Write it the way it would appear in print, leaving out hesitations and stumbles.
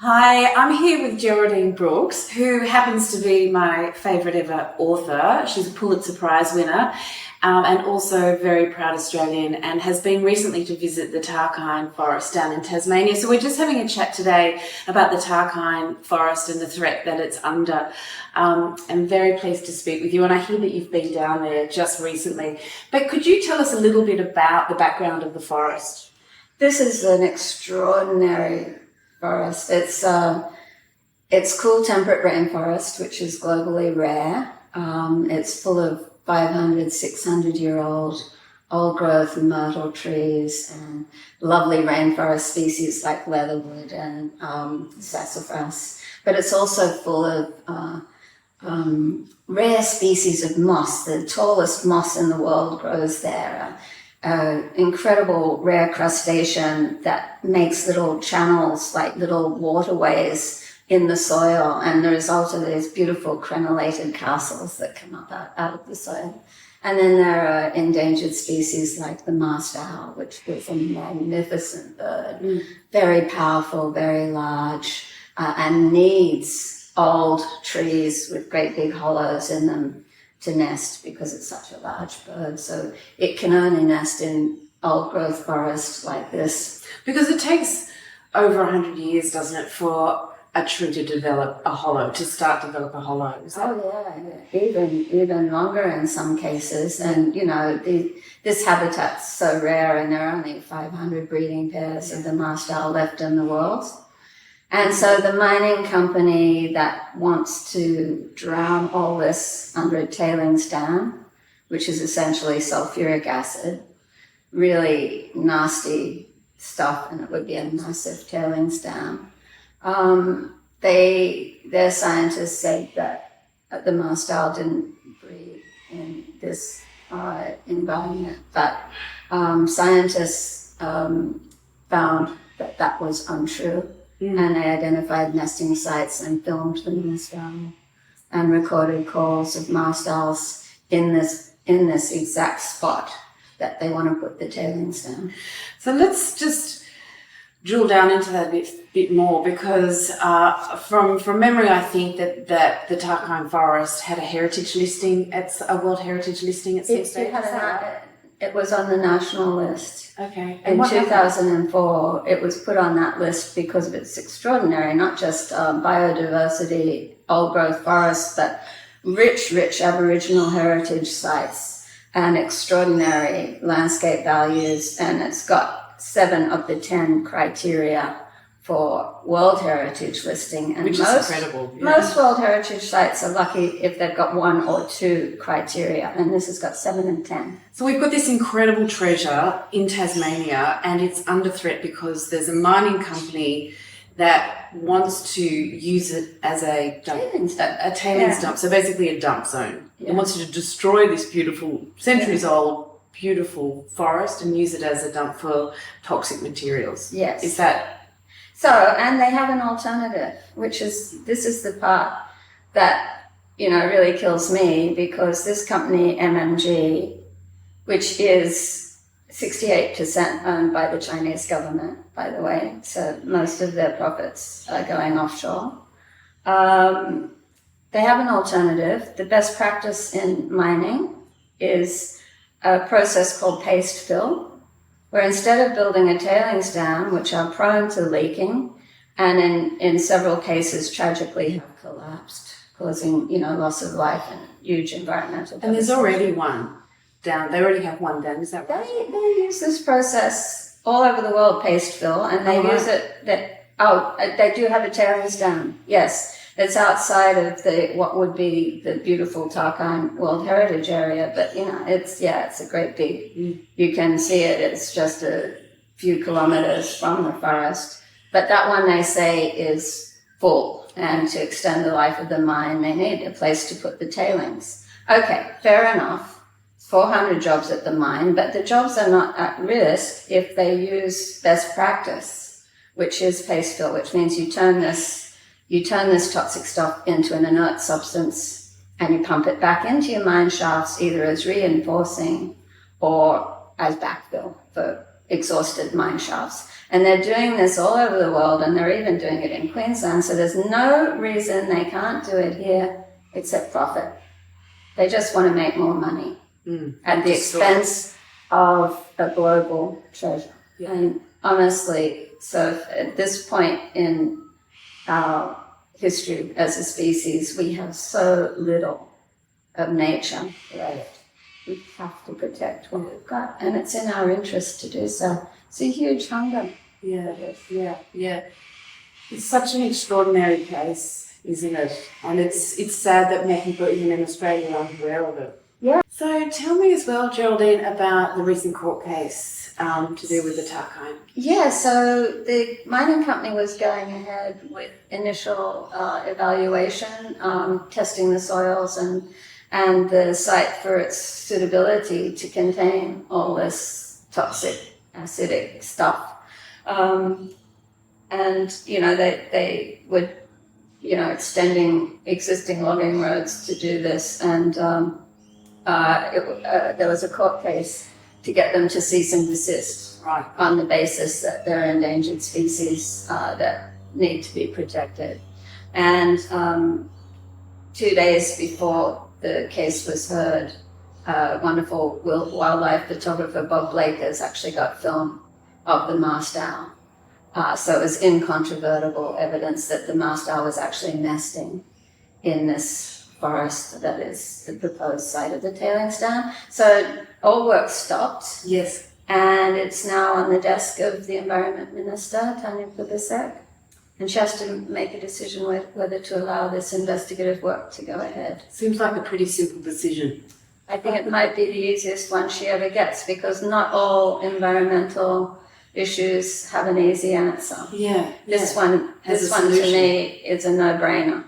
Hi, I'm here with Geraldine Brooks, who happens to be my favourite ever author. She's a Pulitzer Prize winner and also a very proud Australian, and has been recently to visit the Tarkine Forest down in Tasmania. So we're just having a chat today about the Tarkine Forest and the threat that it's under. I'm very pleased to speak with you, and I hear that you've been down there just recently. But could you tell us a little bit about the background of the forest? This is an extraordinary forest. It's cool temperate rainforest, which is globally rare. It's full of 500, 600-year-old old growth myrtle trees and lovely rainforest species like leatherwood and sassafras. But it's also full of rare species of moss. The tallest moss in the world grows there. Incredible rare crustacean that makes little channels, like little waterways in the soil, and the result of these beautiful crenellated castles that come up out of the soil. And then there are endangered species like the masked owl, which is a magnificent bird, very powerful, very large, and needs old trees with great big hollows in them to nest because it's such a large bird. So it can only nest in old growth forest like this. Because it takes over 100 years, doesn't it, for a tree to develop a hollow, to start to develop a hollow? Oh yeah, even longer in some cases. And this habitat's so rare, and there are only 500 breeding pairs of the masked owl left in the world. And so the mining company that wants to drown all this under a tailings dam, which is essentially sulfuric acid, really nasty stuff, and it would be a massive tailings dam. Their scientists said that the masked owl didn't breed in this environment, but scientists found that was untrue. And they identified nesting sites and filmed the masked owl and recorded calls of masked owls in this exact spot that they want to put the tailings down. So let's just drill down into that a bit more, because from memory, I think that the Tarkine Forest had a heritage listing. It's a World Heritage listing. It was on the national list. Okay. In 2004, it was put on that list because of its extraordinary, not just biodiversity, old growth forests, but rich Aboriginal heritage sites and extraordinary landscape values. And it's got 7 of the 10 criteria for World Heritage listing. And which is incredible. Yeah. Most World Heritage sites are lucky if they've got 1 or 2 criteria, and this has got 7 and 10. So we've got this incredible treasure in Tasmania, and it's under threat because there's a mining company that wants to use it as a tailings dump. So basically a dump zone. It wants to destroy this beautiful, centuries-old, beautiful forest and use it as a dump for toxic materials. Yes. Is that... So, and they have an alternative, this is the part that, really kills me, because this company, MMG, which is 68% owned by the Chinese government, by the way, so most of their profits are going offshore. They have an alternative. The best practice in mining is a process called paste fill, where instead of building a tailings dam, which are prone to leaking and in several cases tragically have collapsed, causing loss of life and huge environmental devastation. And there's already one down. They already have one down. Is that right? They use this process all over the world, paste fill, and they use it. They do have a tailings dam. Yes. It's outside of what would be the beautiful Tarkine World Heritage Area, but it's a great big. You can see it. It's just a few kilometers from the forest. But that one, they say, is full, and to extend the life of the mine, they need a place to put the tailings. Okay, fair enough. 400 jobs at the mine, but the jobs are not at risk if they use best practice, which is paste fill, which means you turn this toxic stuff into an inert substance and you pump it back into your mine shafts, either as reinforcing or as backfill for exhausted mine shafts. And they're doing this all over the world, and they're even doing it in Queensland. So there's no reason they can't do it here except profit. They just want to make more money at the expense of a global treasure. Yeah. And honestly, so at this point in our history as a species, we have so little of nature left. We have to protect what we've got, and it's in our interest to do so. It's a huge hunger. Yeah. It's such an extraordinary case, isn't it? And it's sad that many people even in Australia aren't aware of it. Yeah. So tell me as well, Geraldine, about the recent court case to do with the Tarkine. Yeah, so the mining company was going ahead with initial evaluation, testing the soils and the site for its suitability to contain all this toxic, acidic stuff. And, they would, extending existing logging roads to do this. And there was a court case to get them to cease and desist on the basis that they're endangered species that need to be protected. And 2 days before the case was heard, wonderful wildlife photographer Bob Blake has actually got film of the mast owl. So it was incontrovertible evidence that the mast owl was actually nesting in this forest that is the proposed site of the tailings dam. So all work stopped. Yes. And it's now on the desk of the Environment Minister, Tanya Plibersek. And she has to make a decision whether to allow this investigative work to go ahead. Seems like a pretty simple decision. I think it might be the easiest one she ever gets, because not all environmental issues have an easy answer. Yeah. This one to me is a no-brainer.